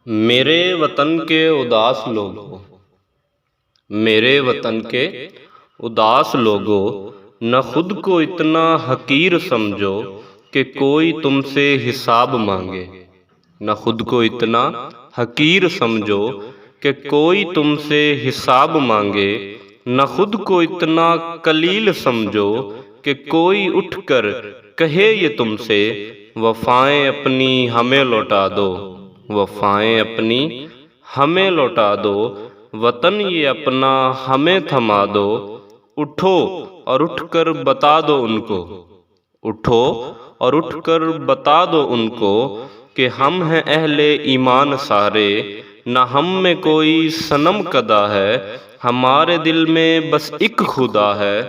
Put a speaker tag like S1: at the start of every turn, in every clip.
S1: میرے وطن کے اداس لوگوں، میرے وطن کے اداس لوگوں، نہ خود کو اتنا حقیر سمجھو کہ کوئی تم سے حساب مانگے۔ نہ خود کو اتنا حقیر سمجھو کہ کوئی تم سے حساب مانگے، نہ خود کو اتنا قلیل سمجھو کہ کوئی اٹھ کر کہے یہ تم سے وفائیں اپنی ہمیں لوٹا دو، وفائیں اپنی ہمیں لوٹا دو، وطن یہ اپنا ہمیں تھما دو۔ اٹھو اور اٹھ کر بتا دو ان کو، اٹھو اور اٹھ کر بتا دو ان کو کہ ہم ہیں اہل ایمان سارے، نہ ہم میں کوئی صنم کدا ہے، ہمارے دل میں بس ایک خدا ہے۔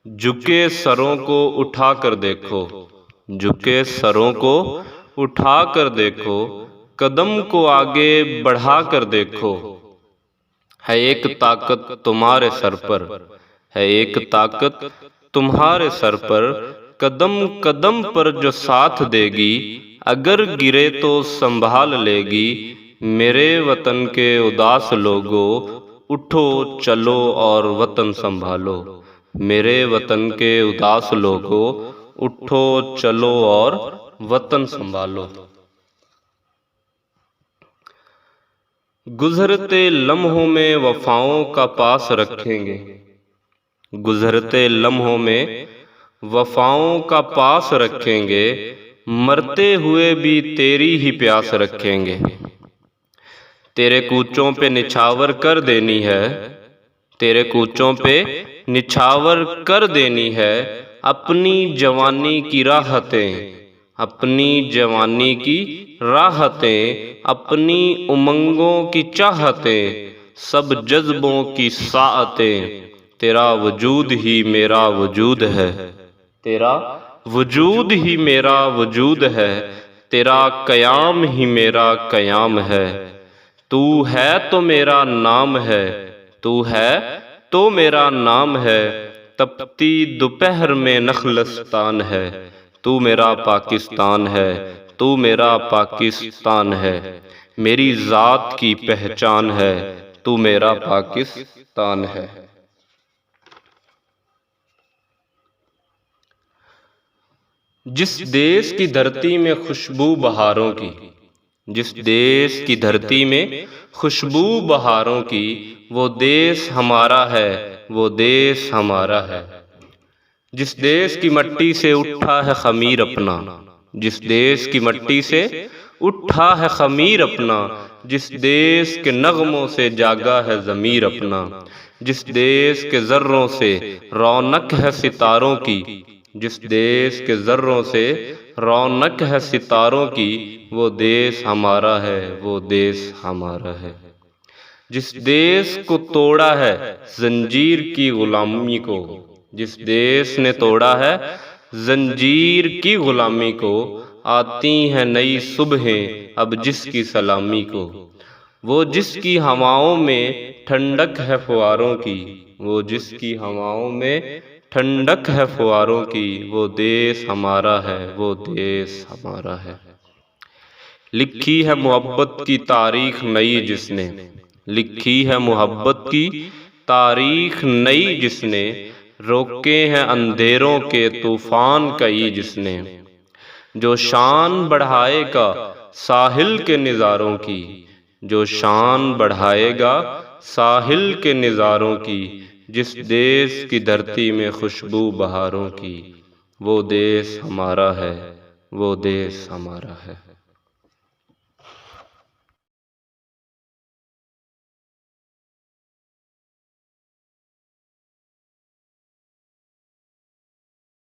S1: جھکے سروں کو اٹھا کر دیکھو، جھکے سروں کو اٹھا کر دیکھو، قدم کو آگے بڑھا کر دیکھو۔ ہے ایک طاقت تمہارے سر پر، ہے ایک طاقت تمہارے سر پر، قدم قدم پر جو ساتھ دے گی، اگر گرے تو سنبھال لے گی۔ میرے وطن کے اداس لوگوں، اٹھو چلو اور وطن سنبھالو۔ میرے وطن کے اداس لوگوں، اٹھو چلو اور وطن سنبھالو۔ گزرتے لمحوں میں وفاؤں کا پاس رکھیں گے، گزرتے لمحوں میں وفاؤں کا پاس رکھیں گے، مرتے ہوئے بھی تیری ہی پیاس رکھیں گے۔ تیرے کوچوں پہ نچھاور کر دینی ہے، تیرے کوچوں پہ نچھاور کر دینی ہے، اپنی جوانی کی راحتیں، اپنی جوانی کی راحتیں، اپنی امنگوں کی چاہتیں، سب جذبوں کی ساعتیں۔ تیرا وجود ہی میرا وجود ہے، تیرا وجود ہی میرا وجود ہے، تیرا قیام ہی میرا قیام ہے۔ تو ہے تو میرا نام ہے، تو ہے تو میرا نام ہے، تپتی دوپہر میں نخلستان ہے، تو میرا پاکستان ہے، تو میرا پاکستان ہے، میری ذات کی پہچان ہے، تو میرا پاکستان ہے۔ جس دیس کی دھرتی میں خوشبو بہاروں کی، جس دیس کی دھرتی میں خوشبو بہاروں کی، وہ دیس ہمارا ہے، وہ دیس ہمارا ہے۔ جس دیس کی مٹی سے اٹھا ہے خمیر اپنا، جس دیس کی مٹی سے اٹھا ہے خمیر اپنا، جس دیس کے نغموں سے جاگا ہے ضمیر اپنا، جس دیس کے ذروں سے رونق ہے ستاروں کی، جس دیس کے ذروں سے رونق ہے ستاروں کی، وہ دیس ہمارا ہے، وہ دیس ہمارا ہے۔ جس دیس کو توڑا ہے زنجیر کی غلامی کو، جس دیس نے توڑا ہے زنجیر کی غلامی کو، آتی ہیں نئی صبحیں اب جس کی سلامی کو۔ وہ جس کی ہواؤں میں ٹھنڈک ہے فواروں کی، وہ جس کی ہواؤں میں ٹھنڈک ہے فواروں کی، وہ دیس ہمارا ہے، وہ دیس ہمارا ہے۔ لکھی ہے محبت کی تاریخ نئی جس نے، لکھی ہے محبت کی تاریخ نئی جس نے، روکے ہیں اندھیروں کے طوفان کئی جس نے۔ جو شان بڑھائے گا ساحل کے نظاروں کی، جو شان بڑھائے گا ساحل کے نظاروں کی، جس دیس کی دھرتی میں خوشبو بہاروں کی، وہ دیس ہمارا ہے، وہ دیس ہمارا ہے۔